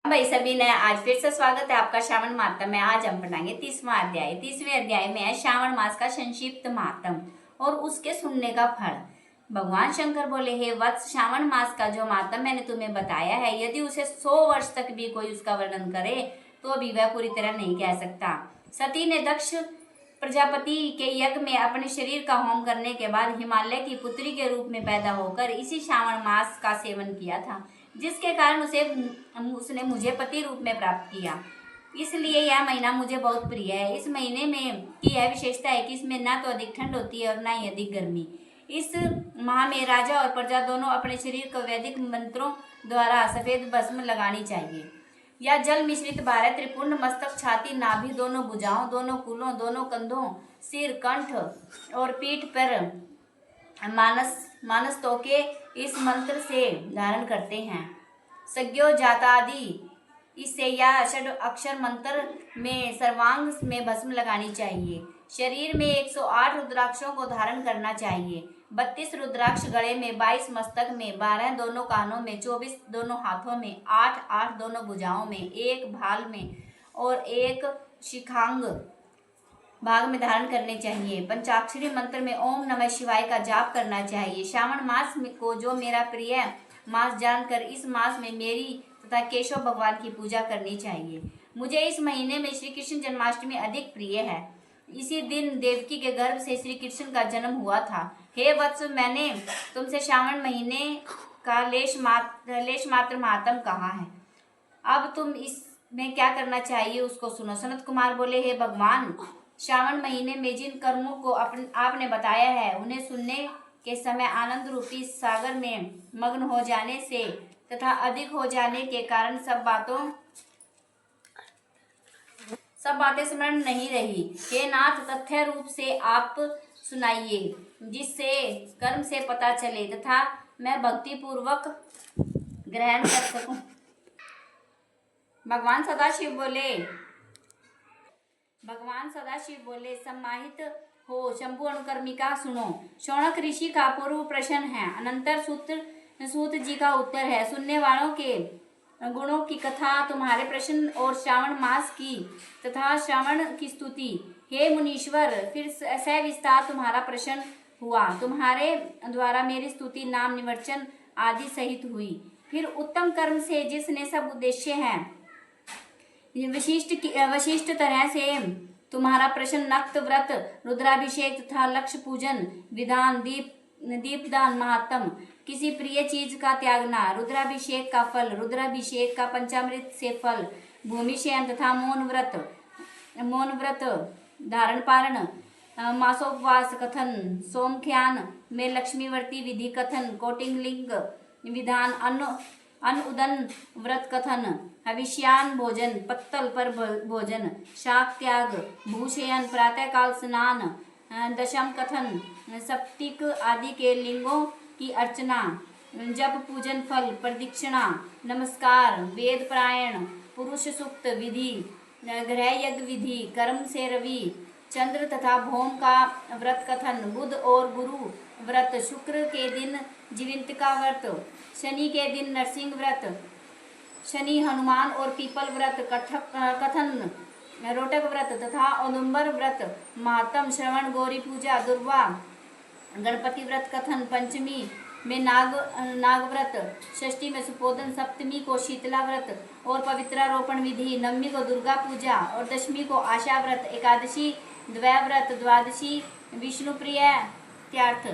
भाई सभी ने आज फिर से स्वागत है आपका श्रावण मातम में। आज हम पढ़ाएंगे 30वां अध्याय। 30वें अध्याय में है श्रावण मास का संक्षिप्त मातम और उसके सुनने का फल। भगवान शंकर बोले, हे वत्स, श्रावण मास का जो मातम मैंने तुम्हें बताया है, यदि उसे 100 वर्ष तक भी कोई उसका वर्णन करे तो भी वह पूरी तरह नहीं कह सकता। सती ने दक्ष प्रजापति के यज्ञ में अपने शरीर का होम करने के बाद हिमालय की पुत्री के रूप में पैदा होकर इसी श्रावण मास का सेवन किया था, जिसके कारण उसने मुझे पति रूप में प्राप्त किया। इसलिए यह महीना मुझे बहुत प्रिय है। इस महीने में की यह विशेषता है कि इसमें ना तो अधिक ठंड होती है और ना ही अधिक गर्मी। इस माह में राजा और प्रजा दोनों अपने शरीर को वैदिक मंत्रों द्वारा सफेद भस्म लगानी चाहिए। या जल मिश्रित 12 त्रिपुंड मस्तक, छाती, नाभि, दोनों भुजाओं, दोनों कूलों, दोनों कंधों, सिर, कंठ और पीठ पर मानस तोके इस मंत्र से धारण करते हैं। सज्ञो जातादि इससे या षड अक्षर मंत्र में सर्वांग में भस्म लगानी चाहिए। शरीर में 108 रुद्राक्षों को धारण करना चाहिए। 32 रुद्राक्ष गले में, 22 मस्तक में, 12 दोनों कानों में, 24 दोनों हाथों में, 8 दोनों भुजाओं में, 1 भाल में और 1 शिखांग भाग में धारण करने चाहिए। पंचाक्षरी मंत्र में ओम नमः शिवाय का जाप करना चाहिए। श्रावण मास को जो मेरा प्रिय मास जानकर इस मास में मेरी तथा केशव भगवान की पूजा करनी चाहिए। मुझे इस महीने में श्री कृष्ण जन्माष्टमी अधिक प्रिय है। इसी दिन देवकी के गर्भ से श्री कृष्ण का जन्म हुआ था। हे वत्स, मैंने तुमसे श्रावण महीने का लेश मात्र महात्म कहा है। अब तुम इसमें क्या करना चाहिए उसको सुनो। सनत कुमार बोले, हे भगवान, श्रावण महीने में जिन कर्मों को आपने बताया है, उन्हें सुनने के समय आनंद रूपी सागर में मग्न हो जाने से तथा अधिक हो जाने के कारण सब बातें स्मरण नहीं रही। हे नाथ, तथ्य रूप से आप सुनाइए, जिससे कर्म से पता चले तथा मैं भक्ति पूर्वक ग्रहण कर सकूं। भगवान सदाशिव बोले, सम्माहित हो शंभु अनुकर्मिका सुनो। शौनक ऋषि का पूर्व प्रश्न है, अनंतर सूत जी का उत्तर है। सुनने वालों के गुणों की कथा, तुम्हारे प्रश्न और श्रावण मास की तथा श्रावण की स्तुति। हे मुनीश्वर, फिर सविस्तार तुम्हारा प्रश्न हुआ। तुम्हारे द्वारा मेरी स्तुति, नाम, निवर्चन आदि सहित हुई। फिर उत्तम कर्म से जिसने सब उद्देश्य हैं, विशिष्ट तरह से तुम्हारा प्रश्न नक्त व्रत, रुद्राभिषेक तथा लक्ष्य पूजन विधान, दीपदान महात्म, किसी प्रिय चीज का त्यागना, रुद्राभिषेक का फल, रुद्राभिषेक का पंचामृत से फल, भूमि शयन तथा मौन व्रत धारण पारण, मासोपवास कथन, सोमख्यान में लक्ष्मीवर्ती विधि कथन, कोटिंगलिंग विधान, अन्न उदन व्रत कथन, हविष्यान भोजन, पत्तल पर भोजन, शाक त्याग, भूशयन, प्रातःकाल स्नान, दशम कथन, सप्तिक आदि के लिंगों की अर्चना, जप पूजन फल, प्रदक्षिणा, नमस्कार, वेद पारायण, पुरुष सूक्त विधि, गृह यज्ञ विधि, कर्म से रवि, चंद्र तथा भौम का व्रत कथन, बुध और गुरु व्रत, शुक्र के दिन जीविंतिका व्रत, शनि के दिन नरसिंह व्रत, शनि, हनुमान और पीपल व्रत कथन, रोटक व्रत तथा औदुंबर व्रत महात्म, श्रवण, गौरी पूजा, दुर्वा गणपति व्रत कथन, पंचमी में नाग व्रत, षष्ठी में सुपोधन, सप्तमी को शीतला व्रत और पवित्रारोपण विधि, नवमी को दुर्गा पूजा और दशमी को आशा व्रत, एकादशी द्वय व्रत, द्वादशी विष्णु प्रिय त्यार्थ,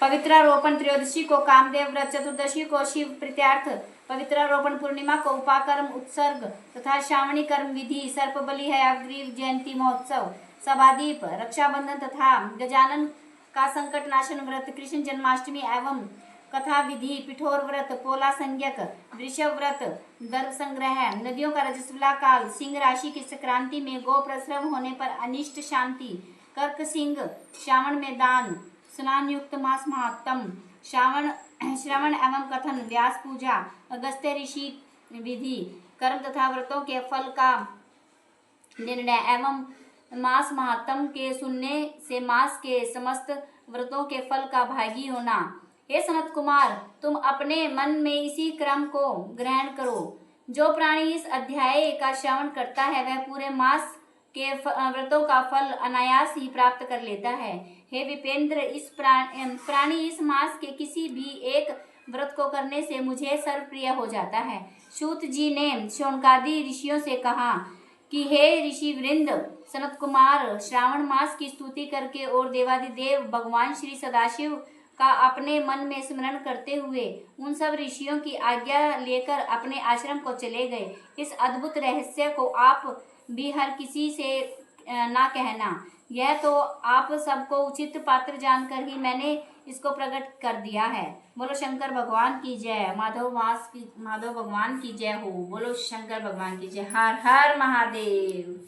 पवित्रारोपण, त्रयोदशी को कामदेव व्रत, चतुर्दशी को शिव प्रीत्यार्थ, पवित्रारोपण पूर्णिमा को उपाकर्म उत्सर्ग तथा श्रावणी कर्म विधि, सर्प बलि, हयग्रीव जयंती महोत्सव, सभादीप, रक्षाबंधन तथा गजानन का संकट नाशन व्रत, कृष्ण जन्माष्टमी एवं कथा विधि, पिठोर व्रत, पोला संज्ञक, वृषभ व्रत, दर्भ संग्रह, नदियों का रजस्वला काल, सिंह राशि की संक्रांति में गो प्रसव होने पर अनिष्ट शांति, कर्क सिंह, श्रावण में दान, स्नान युक्त मास महात्म, श्रवण एवं कथन, व्यास पूजा, अगस्त्य ऋषि विधि, कर्म तथा व्रतों के फल का निर्णय एवं मास महात्म के सुनने से मास के समस्त व्रतों के फल का भागी होना। हे सनत कुमार, तुम अपने मन में इसी क्रम को ग्रहण करो। जो प्राणी इस अध्याय का श्रवण करता है वह पूरे मास के व्रतों का फल अनायास ही प्राप्त कर लेता है। हे विपेंद्र, इस प्राणी इस मास के किसी भी एक व्रत को करने से मुझे सर्वप्रिय हो जाता है। सूत जी ने शौनकादि ऋषियों से कहा कि हे ऋषि वृंद, सनत कुमार श्रावण मास की स्तुति करके और देवादिदेव भगवान श्री सदाशिव का अपने मन में स्मरण करते हुए उन सब ऋषियों की आज्ञा लेकर अपने आश्रम को चले गए। इस अद्भुत रहस्य को आप भी हर किसी से ना कहना। यह तो आप सबको उचित पात्र जानकर ही मैंने इसको प्रकट कर दिया है। बोलो शंकर भगवान की जय। माधव भगवान की जय हो। बोलो शंकर भगवान की जय। हर हर महादेव।